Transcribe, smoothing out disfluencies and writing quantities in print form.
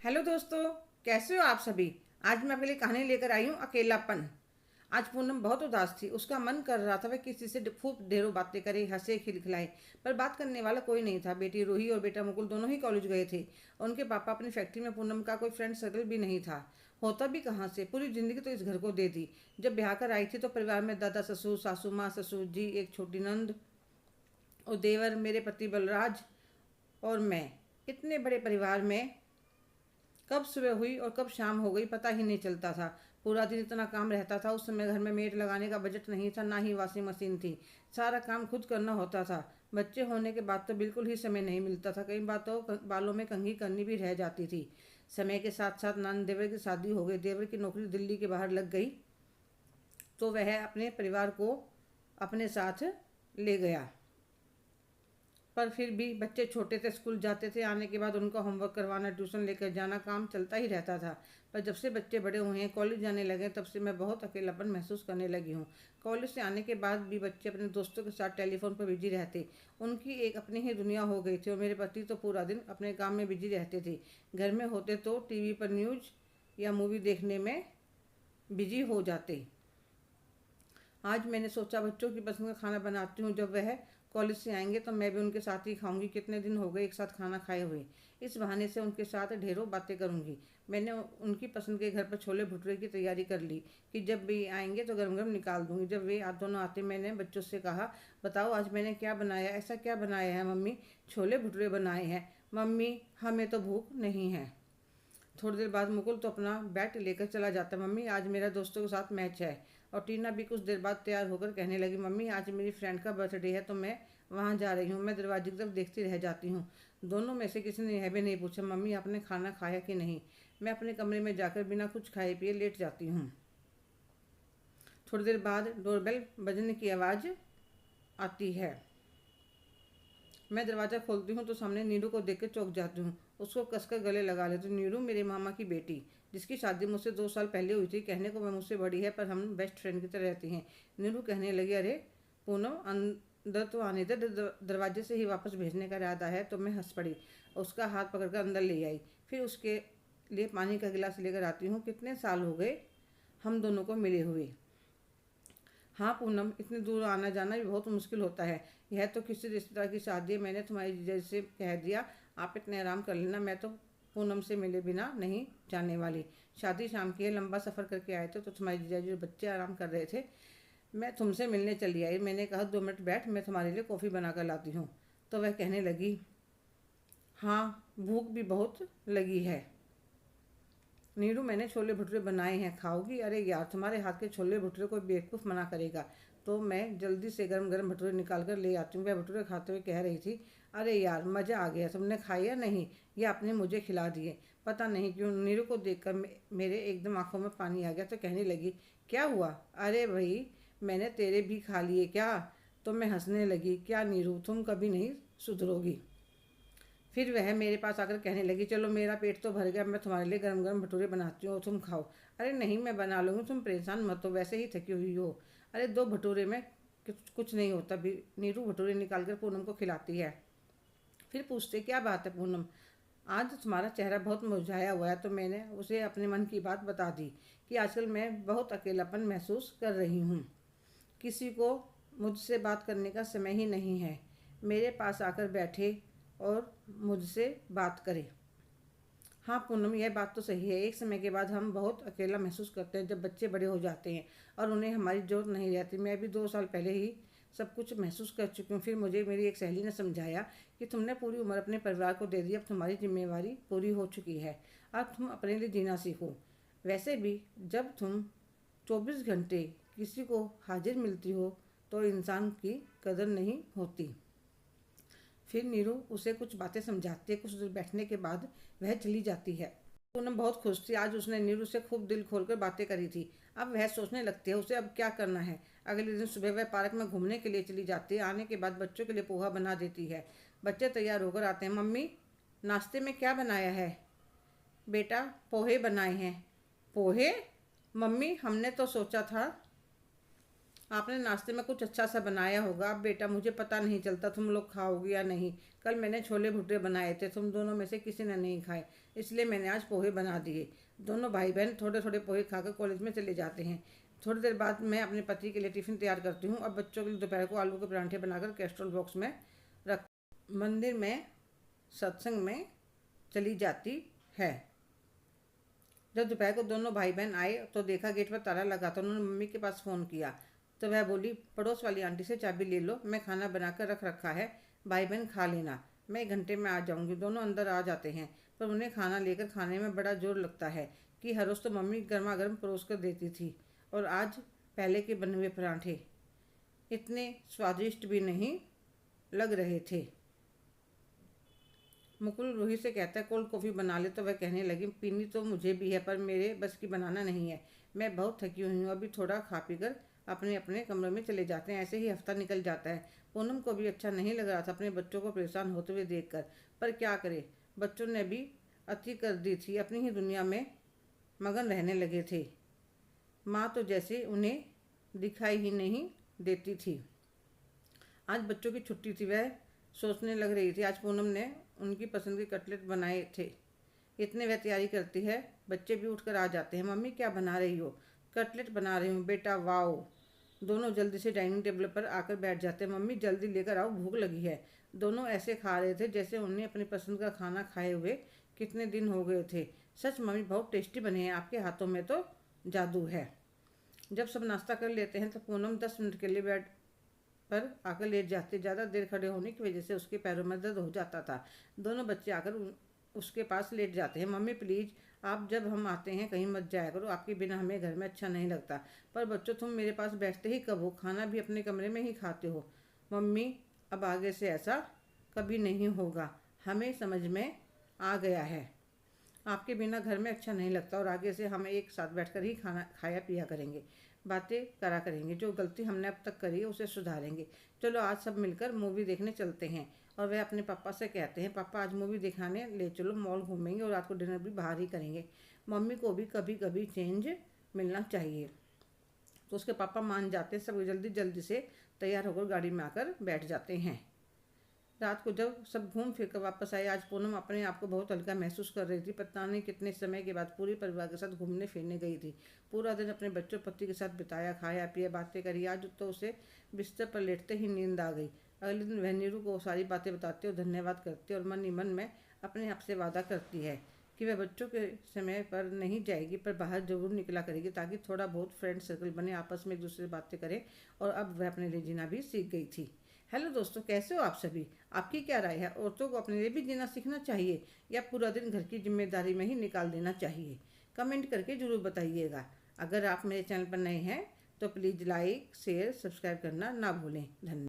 Hello दोस्तों, कैसे हो आप सभी। आज मैं आपके लिए कहानी लेकर आई हूँ, अकेलापन। आज पूनम बहुत उदास थी। उसका मन कर रहा था वह किसी से खूब ढेरों बातें करे, हंसे, खिलखिलाए, पर बात करने वाला कोई नहीं था। बेटी रूही और बेटा मुकुल दोनों ही कॉलेज गए थे। उनके पापा अपनी फैक्ट्री में। पूनम का कोई फ्रेंड सर्कल भी नहीं था। होता भी कहाँ से, पूरी जिंदगी तो इस घर को दे दी। जब ब्याह कर आई थी तो परिवार में दादा ससुर, सासू माँ, ससुर जी, एक छोटी नंद और देवर, मेरे पति बलराज और मैं। इतने बड़े परिवार में कब सुबह हुई और कब शाम हो गई पता ही नहीं चलता था। पूरा दिन इतना काम रहता था। उस समय घर में मेड लगाने का बजट नहीं था, ना ही वॉशिंग मशीन थी। सारा काम खुद करना होता था। बच्चे होने के बाद तो बिल्कुल ही समय नहीं मिलता था। कई बार तो बालों में कंघी करनी भी रह जाती थी। समय के साथ साथ नंद देवर की शादी हो गई। देवर की नौकरी दिल्ली के बाहर लग गई तो वह अपने परिवार को अपने साथ ले गया। पर फिर भी बच्चे छोटे थे, स्कूल जाते थे, आने के बाद उनका होमवर्क करवाना, ट्यूशन लेकर जाना, काम चलता ही रहता था। पर जब से बच्चे बड़े हुए हैं, कॉलेज जाने लगे, तब से मैं बहुत अकेलापन महसूस करने लगी हूँ। कॉलेज से आने के बाद भी बच्चे अपने दोस्तों के साथ टेलीफोन पर बिजी रहते। उनकी एक अपनी ही दुनिया हो गई थी और मेरे पति तो पूरा दिन अपने काम में बिजी रहते थे। घर में होते तो टीवी पर न्यूज या मूवी देखने में बिजी हो जाते। आज मैंने सोचा बच्चों की पसंद का खाना बनाती हूँ। जब वह कॉलेज से आएंगे तो मैं भी उनके साथ ही खाऊंगी। कितने दिन हो गए एक साथ खाना खाए हुए। इस बहाने से उनके साथ ढेरों बातें करूंगी। मैंने उनकी पसंद के घर पर छोले भटूरे की तैयारी कर ली कि जब भी आएंगे तो गरम गरम निकाल दूंगी। जब वे आप दोनों आते मैंने बच्चों से कहा, बताओ आज मैंने क्या बनाया। ऐसा क्या बनाया है मम्मी। छोले भटूरे बनाए हैं मम्मी, हमें तो भूख नहीं है। थोड़ी देर बाद मुकुल तो अपना बैट लेकर चला जाता। मम्मी आज मेरा दोस्तों के साथ मैच है। और टीना भी कुछ देर बाद तैयार होकर कहने लगी, मम्मी आज मेरी फ्रेंड का बर्थडे है तो मैं वहाँ जा रही हूँ। मैं दरवाजे की तरफ देखती रह जाती हूँ। दोनों में से किसी ने यह भी नहीं पूछा, मम्मी आपने खाना खाया कि नहीं। मैं अपने कमरे में जाकर बिना कुछ खाए पिए लेट जाती हूँ। थोड़ी देर बाद डोरबेल बजने की आवाज़ आती है। मैं दरवाज़ा खोलती हूँ तो सामने नीरू को देख कर चौंक जाती हूँ। उसको कसकर गले लगा लेती हूँ। नीरू मेरे मामा की बेटी, जिसकी शादी मुझसे 2 साल पहले हुई थी। कहने को वह मुझसे बड़ी है पर हम बेस्ट फ्रेंड की तरह रहती हैं। नीरू कहने लगी, अरे पूनम अंदर तो आने दे, दरवाजे से ही वापस भेजने का इरादा है। तो मैं हंस पड़ी। उसका हाथ पकड़कर अंदर ले आई। फिर उसके लिए पानी का गिलास लेकर आती हूँ। कितने साल हो गए हम दोनों को मिले हुए। हाँ पूनम, इतनी दूर आना जाना भी बहुत मुश्किल होता है। यह तो किसी रिश्तेदार की शादी है। मैंने तुम्हारी जीजा से कह दिया आप इतने आराम कर लेना। मैं तो पूनम से मिले बिना नहीं जाने वाली। शादी शाम की है, लंबा सफ़र करके आए थे तो तुम्हारी जीजा जी बच्चे आराम कर रहे थे, मैं तुमसे मिलने चली आई। मैंने कहा 2 मिनट बैठ, मैं तुम्हारे लिए कॉफ़ी बना कर लाती हूँ। तो वह कहने लगी, हाँ भूख भी बहुत लगी है नीरू, मैंने छोले भटूरे बनाए हैं, खाओगी। अरे यार तुम्हारे हाथ के छोले भटूरे कोई बेवकूफ़ मना करेगा। तो मैं जल्दी से गरम गरम भटूरे निकाल कर ले आती हूँ। वह भटूरे खाते हुए कह रही थी, अरे यार मज़ा आ गया, तुमने खाए या नहीं, या आपने मुझे खिला दिए। पता नहीं क्यों नीरू को देखकर मेरे एकदम आंखों में पानी आ गया। तो कहने लगी, क्या हुआ। अरे भाई मैंने तेरे भी खा लिए क्या। तो मैं हंसने लगी, क्या नीरू तुम कभी नहीं सुधरोगी। फिर वह मेरे पास आकर कहने लगी, चलो मेरा पेट तो भर गया, मैं तुम्हारे लिए गरम गरम भटूरे बनाती हूँ, तुम खाओ। अरे नहीं मैं बना लूँगी, तुम परेशान मत हो, वैसे ही थकी हुई हो। अरे 2 भटूरे में कुछ नहीं होता भी। नीरू भटूरे निकाल कर पूनम को खिलाती है। फिर पूछते, क्या बात है पूनम, आज तुम्हारा चेहरा बहुत मुरझाया हुआ है। तो मैंने उसे अपने मन की बात बता दी कि आजकल मैं बहुत अकेलापन महसूस कर रही हूँ। किसी को मुझसे बात करने का समय ही नहीं है। मेरे पास आकर बैठे और मुझसे बात करे। हाँ पूनम, यह बात तो सही है। एक समय के बाद हम बहुत अकेला महसूस करते हैं जब बच्चे बड़े हो जाते हैं और उन्हें हमारी ज़रूरत नहीं रहती। मैं भी 2 साल पहले ही सब कुछ महसूस कर चुकी हूँ। फिर मुझे मेरी एक सहेली ने समझाया कि तुमने पूरी उम्र अपने परिवार को दे दी, अब तुम्हारी जिम्मेवारी पूरी हो चुकी है, अब तुम अपने लिए जीना सीखो। वैसे भी जब तुम 24 घंटे किसी को हाजिर मिलती हो तो इंसान की कदर नहीं होती। फिर नीरू उसे कुछ बातें समझाती है। कुछ देर बैठने के बाद वह चली जाती है। पूनम बहुत खुश थी। आज उसने नीरू से खूब दिल खोलकर बातें करी थी। अब वह सोचने लगती है उसे अब क्या करना है। अगले दिन सुबह वह पार्क में घूमने के लिए चली जाती है। आने के बाद बच्चों के लिए पोहा बना देती है। बच्चे तैयार होकर आते हैं। मम्मी नाश्ते में क्या बनाया है। बेटा पोहे बनाए हैं। पोहे। मम्मी हमने तो सोचा था आपने नाश्ते में कुछ अच्छा सा बनाया होगा। अब बेटा मुझे पता नहीं चलता तुम लोग खाओगे या नहीं। कल मैंने छोले भटूरे बनाए थे, तुम दोनों में से किसी ने नहीं खाए, इसलिए मैंने आज पोहे बना दिए। दोनों भाई बहन थोड़े थोड़े पोहे खाकर कॉलेज में चले जाते हैं। थोड़ी देर बाद मैं अपने पति के लिए टिफ़िन तैयार करती हूँ। अब बच्चों के लिए दोपहर को आलू के परांठे बनाकर कैस्ट्रोल बॉक्स में रख मंदिर में सत्संग में चली जाती है। जब दोपहर को दोनों भाई बहन आए तो देखा गेट पर ताला लगा था। उन्होंने मम्मी के पास फ़ोन किया तो वह बोली, पड़ोस वाली आंटी से चाबी ले लो, मैं खाना बनाकर रख रखा है, भाई बहन खा लेना, मैं 1 घंटे में आ जाऊंगी। दोनों अंदर आ जाते हैं, पर उन्हें खाना लेकर खाने में बड़ा जोर लगता है कि हर रोज़ तो मम्मी गर्मा गर्म परोस कर देती थी, और आज पहले के बने हुए परांठे इतने स्वादिष्ट भी नहीं लग रहे थे। मुकुल रूही से कहता है कोल्ड कॉफ़ी बना ले, तो वह कहने लगी, पीनी तो मुझे भी है पर मेरे बस की बनाना नहीं है, मैं बहुत थकी हुई हूँ। अभी थोड़ा खा पी कर अपने अपने कमरे में चले जाते हैं। ऐसे ही हफ्ता निकल जाता है। पूनम को भी अच्छा नहीं लग रहा था अपने बच्चों को परेशान होते हुए देखकर, पर क्या करे, बच्चों ने भी अति कर दी थी, अपनी ही दुनिया में मगन रहने लगे थे। माँ तो जैसे उन्हें दिखाई ही नहीं देती थी। आज बच्चों की छुट्टी थी, वह सोचने लग रही थी आज पूनम ने उनकी पसंद के कटलेट बनाए थे। इतने वह तैयारी करती है, बच्चे भी उठकर आ जाते हैं। मम्मी क्या बना रही हो? कटलेट बना रही हूँ बेटा। वाओ! दोनों जल्दी से डाइनिंग टेबल पर आकर बैठ जाते हैं। मम्मी जल्दी लेकर आओ, भूख लगी है। दोनों ऐसे खा रहे थे जैसे उन्हें अपनी पसंद का खाना खाए हुए कितने दिन हो गए थे। सच मम्मी बहुत टेस्टी बने हैं, आपके हाथों में तो जादू है। जब सब नाश्ता कर लेते हैं तो पूनम 10 मिनट के लिए बेड पर आकर लेट जाती। ज़्यादा देर खड़े होने की वजह से उसके पैरों में दर्द हो जाता था। दोनों बच्चे आकर उसके पास लेट जाते हैं। मम्मी प्लीज़, आप जब हम आते हैं कहीं मत जाया करो, आपके बिना हमें घर में अच्छा नहीं लगता। पर बच्चों तुम मेरे पास बैठते ही कब हो? खाना भी अपने कमरे में ही खाते हो। मम्मी अब आगे से ऐसा कभी नहीं होगा, हमें समझ में आ गया है। आपके बिना घर में अच्छा नहीं लगता, और आगे से हम एक साथ बैठकर ही खाना खाया पिया करेंगे, बातें करा करेंगे। जो गलती हमने अब तक करी है उसे सुधारेंगे। चलो आज सब मिलकर मूवी देखने चलते हैं। और वह अपने पापा से कहते हैं, पापा आज मूवी दिखाने ले चलो, मॉल घूमेंगे और रात को डिनर भी बाहर ही करेंगे। मम्मी को भी कभी कभी चेंज मिलना चाहिए। तो उसके पापा मान जाते हैं। सब जल्दी जल्दी से तैयार होकर गाड़ी में आकर बैठ जाते हैं। रात को जब सब घूम फिर कर वापस आए, आज पूनम अपने आप को बहुत हल्का महसूस कर रही थी। पता नहीं कितने समय के बाद पूरे परिवार के साथ घूमने फिरने गई थी। पूरा दिन अपने बच्चों पति के साथ बिताया, खाया पिया, बातें करी। आज तो उसे बिस्तर पर लेटते ही नींद आ गई। अगले दिन वह नीरू को सारी बातें बताती और धन्यवाद करती और मन ही मन में अपने आप से वादा करती है कि वह बच्चों के समय पर नहीं जाएगी, पर बाहर जरूर निकला करेगी, ताकि थोड़ा बहुत फ्रेंड सर्कल बने, आपस में एक दूसरे से बातें करें। और अब वह अपने लिए जीना भी सीख गई थी। हेलो दोस्तों, कैसे हो आप सभी? आपकी क्या राय है? औरतों को अपने लिए भी जीना सीखना चाहिए या पूरा दिन घर की जिम्मेदारी में ही निकाल देना चाहिए? कमेंट करके ज़रूर बताइएगा। अगर आप मेरे चैनल पर नए हैं तो प्लीज़ लाइक शेयर सब्सक्राइब करना ना भूलें। धन्यवाद।